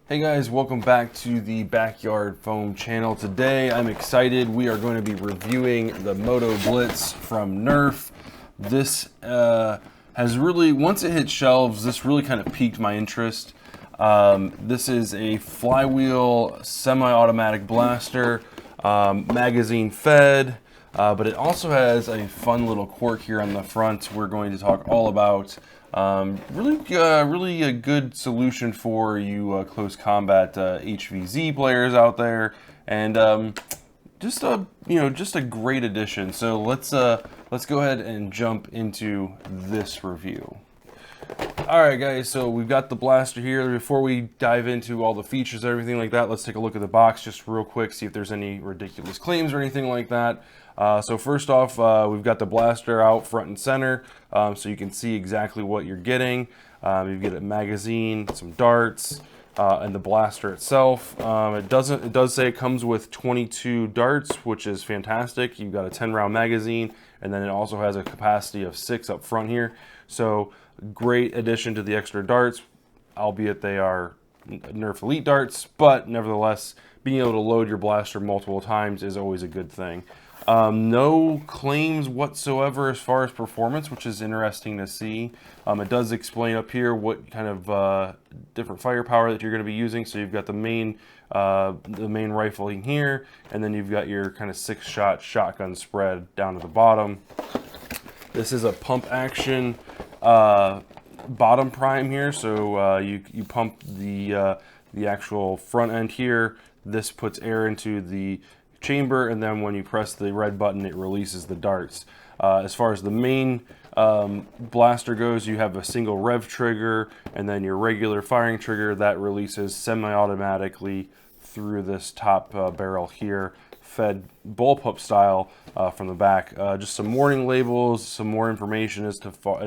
Hey guys, welcome back to the Backyard Foam channel. Today I'm excited. We are going to be reviewing the Motoblitz from Nerf. This has really, once it hit shelves, this really kind of piqued my interest. This is a flywheel semi-automatic blaster, magazine fed, but it also has a fun little quirk here on the front we're going to talk all about. Really a good solution for you close combat HVZ players out there, and just a great addition. So let's go ahead and jump into this review. All right, guys. So we've got the blaster here. Before we dive into all the features, everything like that, let's take a look at the box just real quick, see if there's any ridiculous claims or anything like that. So first off, we've got the blaster out front and center, so you can see exactly what you're getting. You get a magazine, some darts, and the blaster itself. It does say it comes with 22 darts, which is fantastic. You've got a 10-round magazine, and then it also has a capacity of 6 up front here. So great addition to the extra darts, albeit they are Nerf Elite darts, but nevertheless, being able to load your blaster multiple times is always a good thing. No claims whatsoever as far as performance, which is interesting to see. It does explain up here what kind of different firepower that you're going to be using. So you've got the main rifling here, and then you've got your kind of 6-shot shotgun spread down to the bottom. This is a pump action bottom prime here, so you pump the actual front end here. This puts air into the chamber, and then when you press the red button, it releases the darts. As far as the main blaster goes, you have a single rev trigger, and then your regular firing trigger that releases semi-automatically through this top barrel here, fed bullpup style from the back. Just some warning labels, some more information as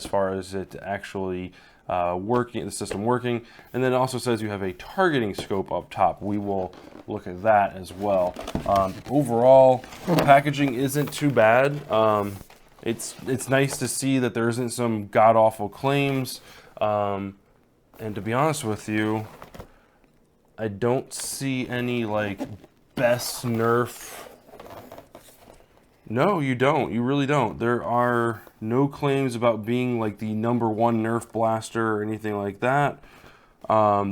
far as it actually working, the system working, and then it also says you have a targeting scope up top. We will look at that as well. Overall, the packaging isn't too bad. It's nice to see that there isn't some god-awful claims, and to be honest with you, I don't see any like best Nerf. No, you don't. You really don't. There are no claims about being like the #1 Nerf blaster or anything like that.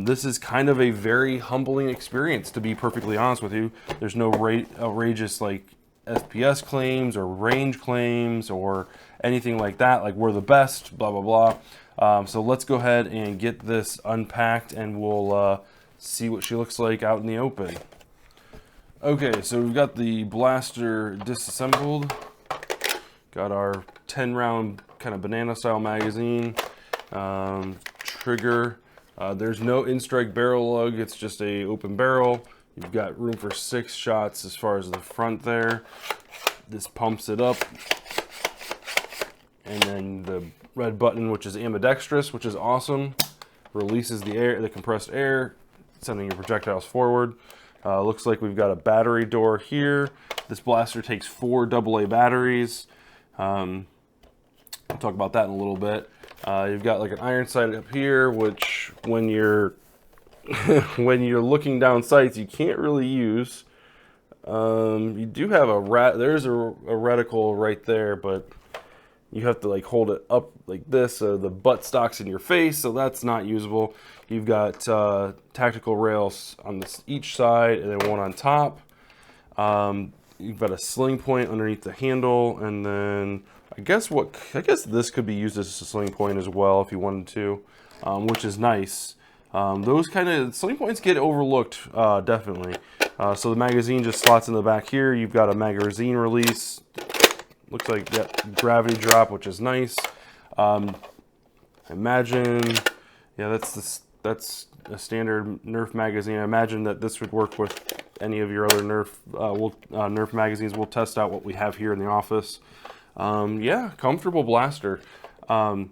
This is kind of a very humbling experience, to be perfectly honest with you. There's no outrageous like FPS claims or range claims or anything like that, like we're the best, blah, blah, blah. So let's go ahead and get this unpacked, and we'll see what she looks like out in the open. Okay, so we've got the blaster disassembled. Got our 10-round kind of banana-style magazine, trigger. There's no in-strike barrel lug, it's just a open barrel. You've got room for 6 shots as far as the front there. This pumps it up. And then the red button, which is ambidextrous, which is awesome, releases the air, the compressed air, sending your projectiles forward. Looks like we've got a battery door here. This blaster takes 4 AA batteries. I'll talk about that in a little bit. You've got like an iron sight up here, which when you're when you're looking down sights, you can't really use. You do have there's a reticle right there, but you have to like hold it up like this, so the butt stock's in your face, so that's not usable. You've got tactical rails on each side, and then one on top. You've got a sling point underneath the handle, and then I guess this could be used as a sling point as well if you wanted to, which is nice. Those kind of sling points get overlooked, definitely. So the magazine just slots in the back here. You've got a magazine release. Looks like that gravity drop, which is nice. Imagine, yeah, that's a standard Nerf magazine. I imagine that this would work with any of your other Nerf magazines. We'll test out what we have here in the office. Yeah, comfortable blaster. Now,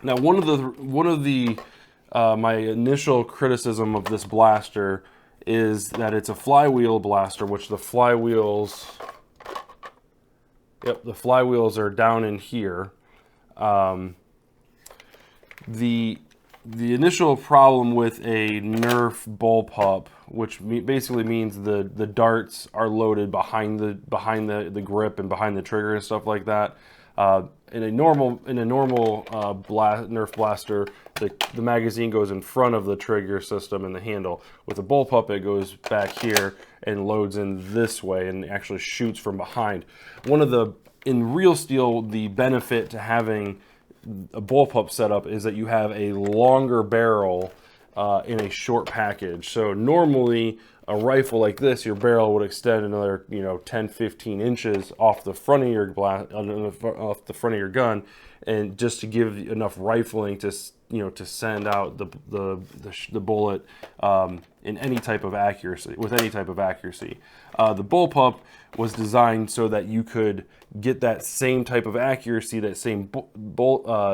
one of the my initial criticism of this blaster is that it's a flywheel blaster, which the flywheels are down in here. The the initial problem with a Nerf bullpup, which basically means the darts are loaded behind the grip and behind the trigger and stuff like that. In a normal Nerf blaster, the magazine goes in front of the trigger system and the handle. With a bullpup, it goes back here and loads in this way and actually shoots from behind. In real steel, the benefit to having a bullpup setup is that you have a longer barrel in a short package. So normally a rifle like this, your barrel would extend another 10-15 inches off the front of your off the front of your gun, and just to give enough rifling to to send out the bullet in any type of accuracy with any type of accuracy. The bullpup was designed so that you could get that same type of accuracy, that same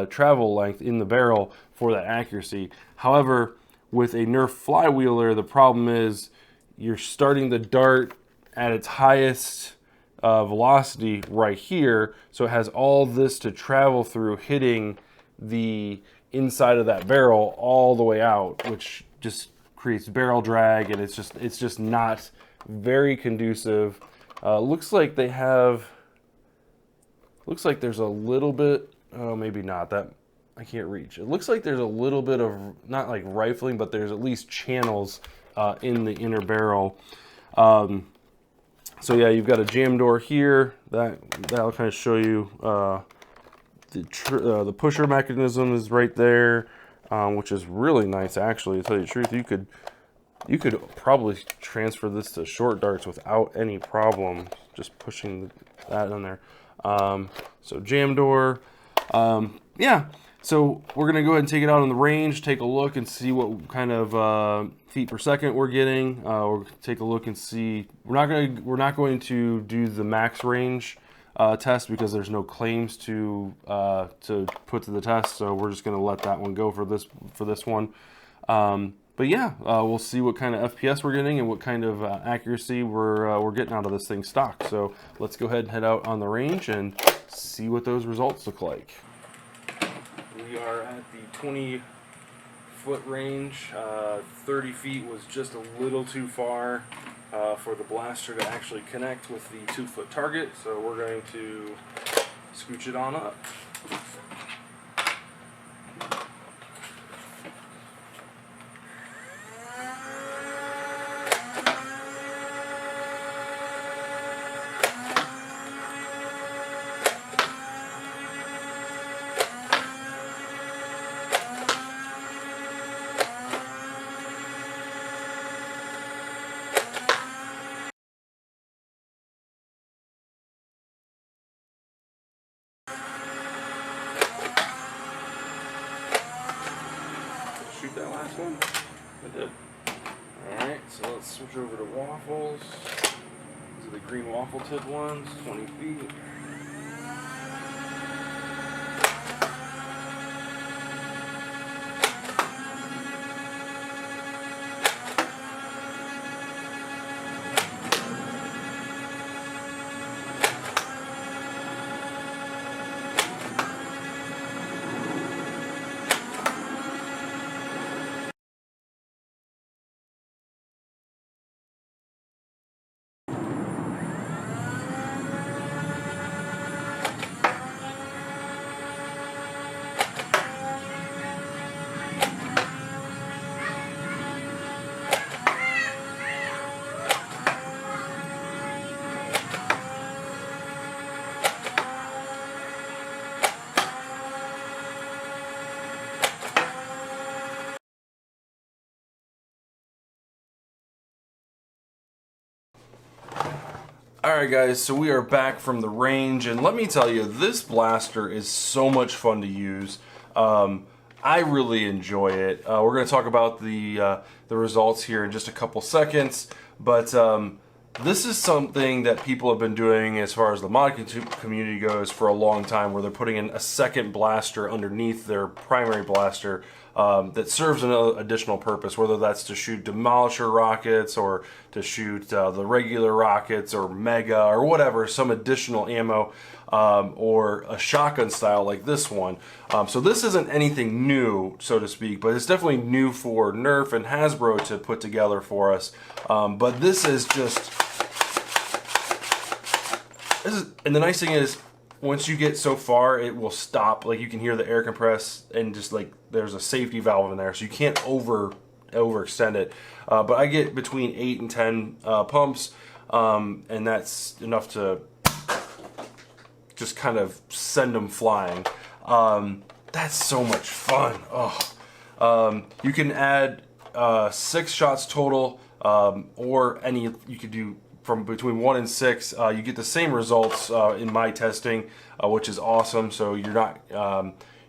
travel length in the barrel for that accuracy. However, with a Nerf flywheeler, the problem is you're starting the dart at its highest velocity right here, so it has all this to travel through, hitting the inside of that barrel all the way out, which just creates barrel drag, and it's just not very conducive. Looks like there's a little bit, oh, maybe not, that I can't reach. It looks like there's a little bit of, not like rifling, but there's at least channels in the inner barrel. So yeah, you've got a jam door here. That'll kind of show you the pusher mechanism is right there, which is really nice actually, to tell you the truth. You could probably transfer this to short darts without any problem, just pushing that in there. So jam door. Yeah, so we're gonna go ahead and take it out on the range, take a look and see what kind of feet per second we're getting. We'll take a look and see. We're not going to do the max range test because there's no claims to put to the test, so we're just gonna let that one go for this one. But yeah, we'll see what kind of FPS we're getting and what kind of accuracy we're getting out of this thing stock. So let's go ahead and head out on the range and see what those results look like. We are at the 20-foot range. 30 feet was just a little too far for the blaster to actually connect with the 2-foot target, so we're going to scooch it on up. Shoot that last one? I did. Alright, so let's switch over to waffles. These are the green waffle tip ones, 20 feet. Alright guys, so we are back from the range, and let me tell you, this blaster is so much fun to use. I really enjoy it. We're going to talk about the results here in just a couple seconds, but this is something that people have been doing as far as the mod community goes for a long time, where they're putting in a second blaster underneath their primary blaster. that serves an additional purpose, whether that's to shoot demolisher rockets or to shoot the regular rockets or mega or whatever, some additional ammo, or a shotgun style like this one. So this isn't anything new, so to speak, but it's definitely new for Nerf and Hasbro to put together for us. But this is just... and the nice thing is, once you get so far, it will stop. Like, you can hear the air compress, and just like there's a safety valve in there, so you can't overextend it. But I get between 8 and 10 pumps, and that's enough to just kind of send them flying. That's so much fun. Oh, you can add 6 shots total, or you could do from between 1 and 6. You get the same results in my testing, which is awesome. So you're not,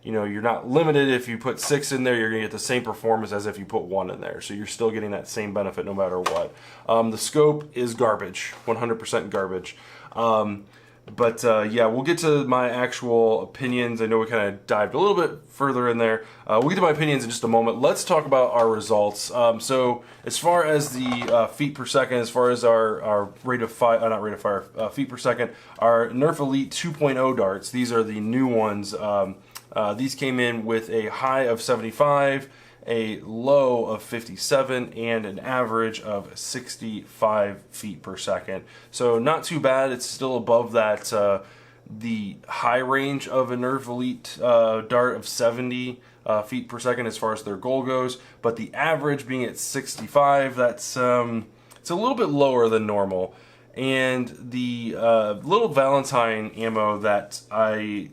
you're not limited. If you put 6 in there, you're gonna get the same performance as if you put 1 in there. So you're still getting that same benefit no matter what. The scope is garbage, 100% garbage. Yeah, we'll get to my actual opinions. I know we kind of dived a little bit further in there. We'll get to my opinions in just a moment. Let's talk about our results. So as far as the feet per second, as far as our rate of fire, not rate of fire, feet per second, our Nerf Elite 2.0 darts, these are the new ones. These came in with a high of 75, a low of 57, and an average of 65 feet per second. So not too bad. It's still above that the high range of a Nerf Elite dart of 70 feet per second as far as their goal goes. But the average being at 65, that's it's a little bit lower than normal. And the little Valentine ammo that I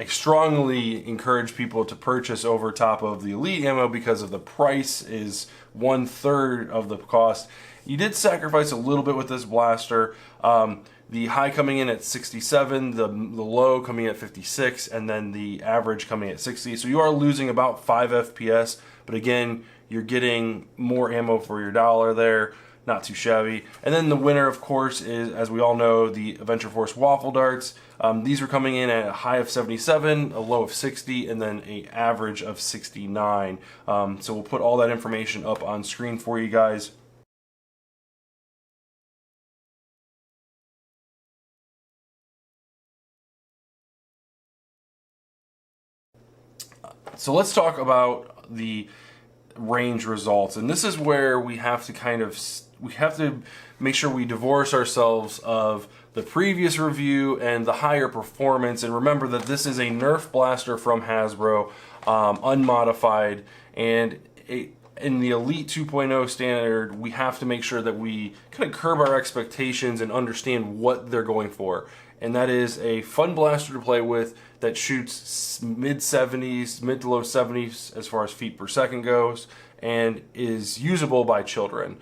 strongly encourage people to purchase over top of the Elite ammo because of the price is 1/3 of the cost. You did sacrifice a little bit with this blaster. The high coming in at 67, the low coming at 56, and then the average coming at 60. So you are losing about 5 FPS, but again, you're getting more ammo for your dollar there. Not too shabby. And then the winner, of course, is, as we all know, the Adventure Force waffle darts. These were coming in at a high of 77, a low of 60, and then an average of 69. So we'll put all that information up on screen for you guys. So let's talk about the range results, and this is where we have to make sure we divorce ourselves of the previous review and the higher performance, and remember that this is a Nerf Blaster from Hasbro, unmodified, and in the Elite 2.0 standard, we have to make sure that we kind of curb our expectations and understand what they're going for. And that is a fun blaster to play with that shoots mid-70s, mid to low 70s as far as feet per second goes, and is usable by children.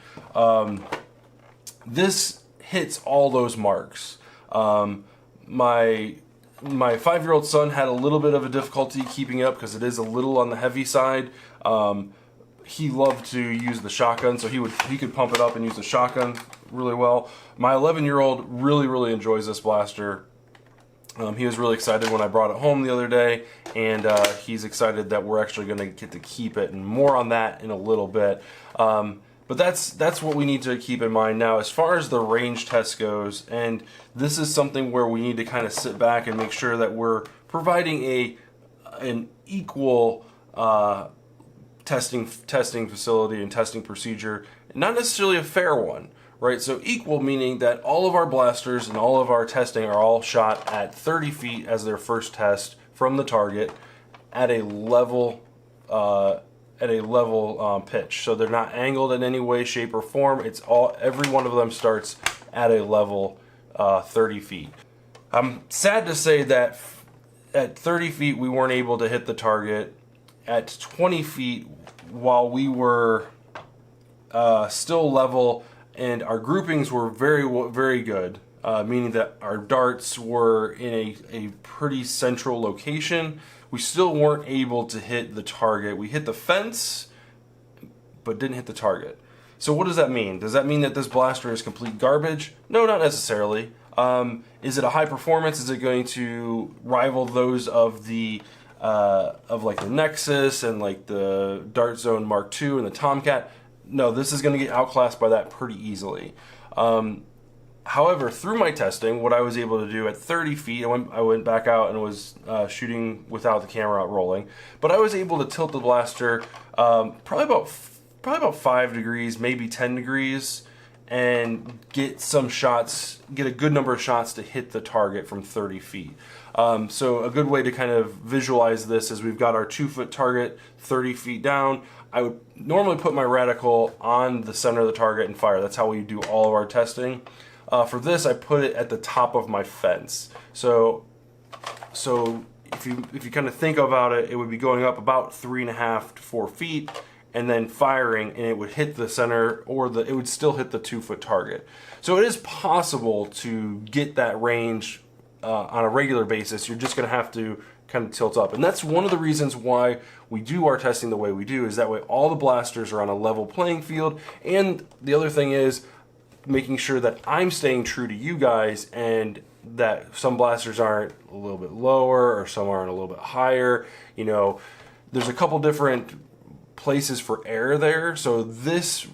This hits all those marks. My 5-year-old son had a little bit of a difficulty keeping up because it is a little on the heavy side. He loved to use the shotgun, so he could pump it up and use the shotgun really well. My 11-year-old really enjoys this blaster. He was really excited when I brought it home the other day, and he's excited that we're actually going to get to keep it, and more on that in a little bit. But that's what we need to keep in mind. Now, as far as the range test goes, and this is something where we need to kind of sit back and make sure that we're providing an equal testing facility and testing procedure, not necessarily a fair one, right? So equal meaning that all of our blasters and all of our testing are all shot at 30 feet as their first test from the target at a level pitch. So they're not angled in any way, shape, or form. Every one of them starts at a level 30 feet. I'm sad to say that at 30 feet we weren't able to hit the target. At 20 feet, while we were still level and our groupings were very good, meaning that our darts were in a pretty central location, we still weren't able to hit the target. We hit the fence, but didn't hit the target. So what does that mean? Does that mean that this blaster is complete garbage? No, not necessarily. Is it a high performance? Is it going to rival those of the like the Nexus and like the Dart Zone Mark II and the Tomcat. No, this is going to get outclassed by that pretty easily. However, through my testing, what I was able to do at 30 feet, I went back out and was shooting without the camera rolling, but I was able to tilt the blaster probably about 5 degrees, maybe 10 degrees, and get some shots, get a good number of shots to hit the target from 30 feet. So a good way to kind of visualize this is we've got our 2-foot target 30 feet down. I would normally put my reticle on the center of the target and fire. That's how we do all of our testing. For this, I put it at the top of my fence. So if you kind of think about it, it would be going up about 3.5 to 4 feet, and then firing, and it would hit the center, or it would still hit the 2-foot target. So it is possible to get that range on a regular basis. You're just going to have to kind of tilt up, and that's one of the reasons why we do our testing the way we do. Is that way all the blasters are on a level playing field, and the other thing is making sure that I'm staying true to you guys, and that some blasters aren't a little bit lower or some aren't a little bit higher. You know, there's a couple different places for error there. So this,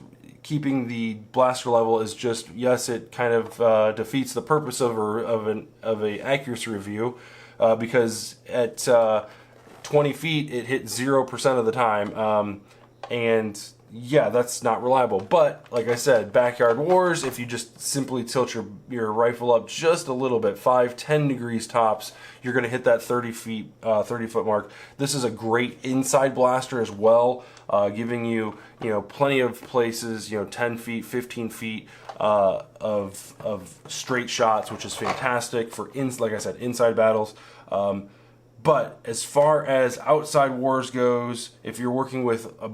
keeping the blaster level, is just, yes, it kind of defeats the purpose of a accuracy review, because at 20 feet it hit 0% of the time, and yeah, that's not reliable. But like I said, Backyard Wars, if you just simply tilt your rifle up just a little bit, 5-10 degrees tops, you're going to hit that 30 foot mark. This is a great inside blaster as well, giving you plenty of places, 10 feet, 15 feet of straight shots, which is fantastic for like I said, inside battles. But as far as outside wars goes, if you're playing with a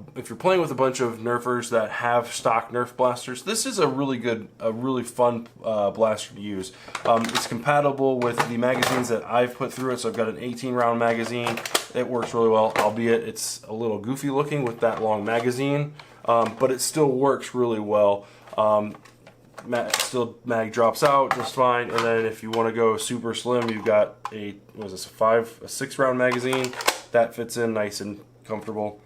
bunch of Nerfers that have stock Nerf blasters, this is a really fun blaster to use. It's compatible with the magazines that I've put through it. So I've got an 18-round magazine. It works really well, albeit it's a little goofy looking with that long magazine, but it still works really well. Mag drops out just fine, and then if you want to go super slim, you've got a 6-round magazine that fits in nice and comfortable,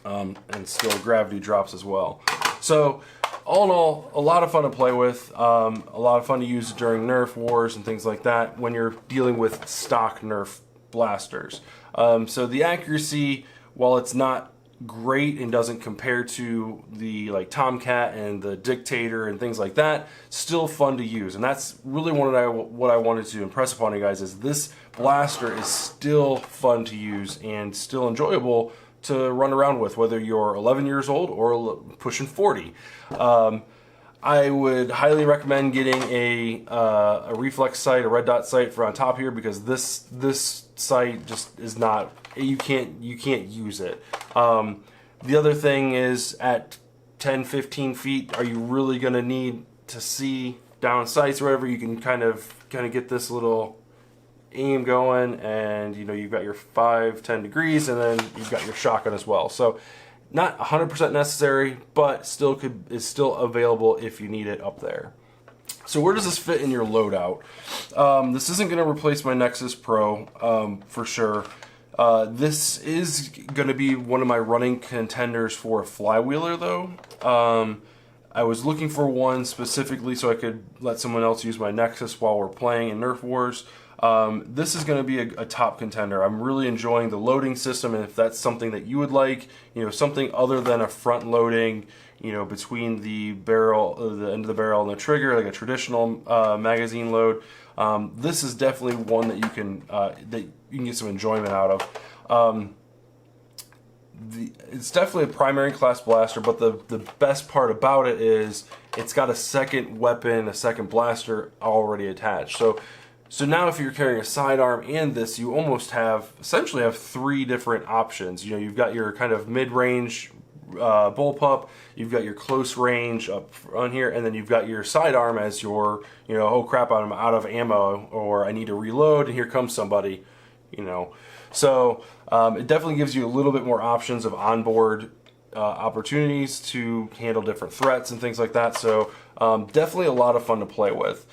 and still gravity drops as well. So all in all, a lot of fun to play with, a lot of fun to use during Nerf wars and things like that when you're dealing with stock Nerf blasters. So the accuracy, while it's not great and doesn't compare to the like Tomcat and the Dictator and things like that, still fun to use. And that's really what I wanted to impress upon you guys, is this blaster is still fun to use and still enjoyable to run around with, whether you're 11 years old or pushing 40. I would highly recommend getting a reflex sight, a red dot sight for on top here, because this sight just is not, you can't use it. The other thing is, at 10-15 feet, are you really going to need to see down sights or whatever? You can kind of get this little aim going, and you've got your 5-10 degrees, and then you've got your shotgun as well. So not 100% necessary, but is still available if you need it up there. So where does this fit in your loadout? This isn't going to replace my Nexus Pro, for sure. This is going to be one of my running contenders for a flywheeler, though. I was looking for one specifically so I could let someone else use my Nexus while we're playing in Nerf Wars. This is going to be a top contender. I'm really enjoying the loading system, and if that's something that you would like, something other than a front loading, between the barrel, the end of the barrel and the trigger, like a traditional magazine load, this is definitely one that you can get some enjoyment out of. It's definitely a primary class blaster, but the best part about it is it's got a second weapon, a second blaster already attached. So now if you're carrying a sidearm and this, you almost essentially have 3 different options. You've got your kind of mid-range bullpup, you've got your close range up on here, and then you've got your sidearm as your, oh crap, I'm out of ammo, or I need to reload, and here comes somebody, So it definitely gives you a little bit more options of onboard opportunities to handle different threats and things like that. So definitely a lot of fun to play with.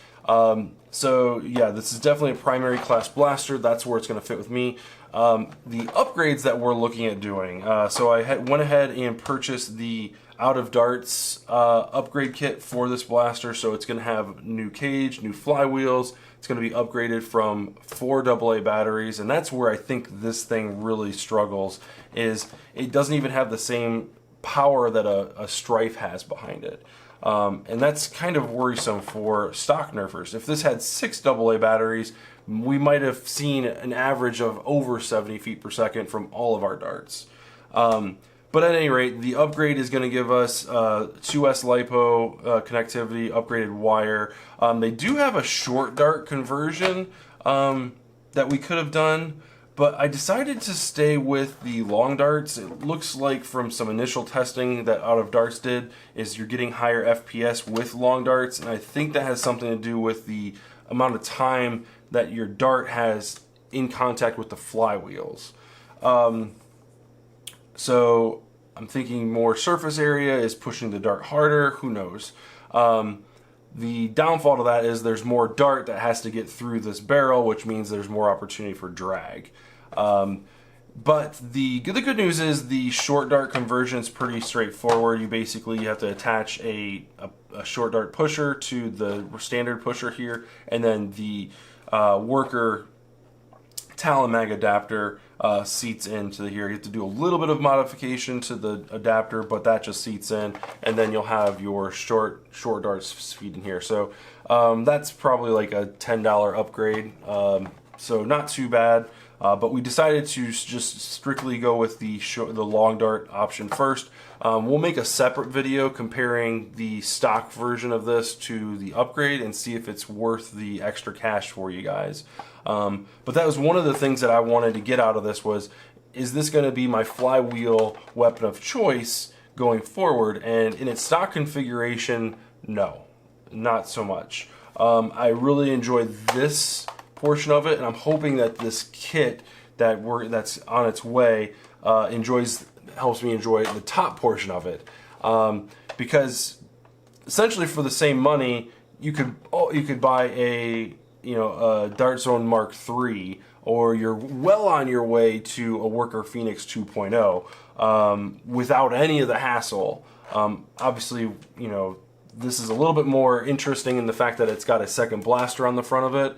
So yeah, this is definitely a primary class blaster. That's where it's going to fit with me. The upgrades that we're looking at doing. So I went ahead and purchased the Out of Darts upgrade kit for this blaster. So it's going to have new cage, new flywheels. It's going to be upgraded from 4 AA batteries, and that's where I think this thing really struggles, is it doesn't even have the same power that a Strife has behind it. And that's kind of worrisome for stock Nerfers. If this had 6 AA batteries, we might have seen an average of over 70 feet per second from all of our darts. But at any rate, the upgrade is going to give us 2S LiPo connectivity, upgraded wire. They do have a short dart conversion that we could have done, but I decided to stay with the long darts. It looks like from some initial testing that Out of Darts did, is you're getting higher FPS with long darts, and I think that has something to do with the amount of time that your dart has in contact with the flywheels. So I'm thinking more surface area is pushing the dart harder, who knows. The downfall to that is there's more dart that has to get through this barrel, which means there's more opportunity for drag. But the good news is the short dart conversion is pretty straightforward. You basically have to attach a short dart pusher to the standard pusher here, and then the worker Talon mag adapter seats into here. You have to do a little bit of modification to the adapter, but that just seats in, and then you'll have your short darts feed in here. So that's probably like a $10 upgrade, so not too bad. But we decided to just strictly go with the long dart option first. We'll make a separate video comparing the stock version of this to the upgrade and see if it's worth the extra cash for you guys. But that was one of the things that I wanted to get out of this was, is this going to be my flywheel weapon of choice going forward? And in its stock configuration, no, not so much. I really enjoyed this portion of it, and I'm hoping that this kit that's on its way helps me enjoy the top portion of it, because essentially for the same money you could buy a Dart Zone Mark III, or you're well on your way to a Worker Phoenix 2.0 without any of the hassle. Obviously, this is a little bit more interesting in the fact that it's got a second blaster on the front of it.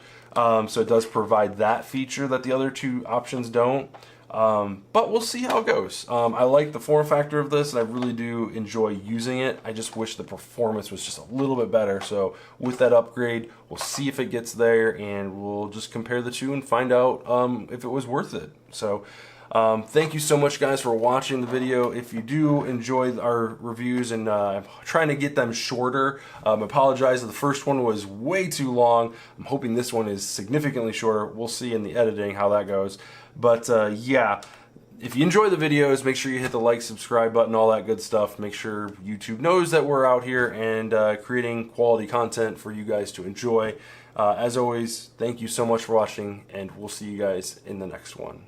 So it does provide that feature that the other two options don't. But we'll see how it goes. I like the form factor of this, and I really do enjoy using it. I just wish the performance was just a little bit better. So with that upgrade, we'll see if it gets there, and we'll just compare the two and find out if it was worth it. So thank you so much, guys, for watching the video. If you do enjoy our reviews, and I'm trying to get them shorter, I apologize that the first one was way too long. I'm hoping this one is significantly shorter. We'll see in the editing how that goes. But yeah, if you enjoy the videos, make sure you hit the like, subscribe button, all that good stuff. Make sure YouTube knows that we're out here and creating quality content for you guys to enjoy. As always, thank you so much for watching, and we'll see you guys in the next one.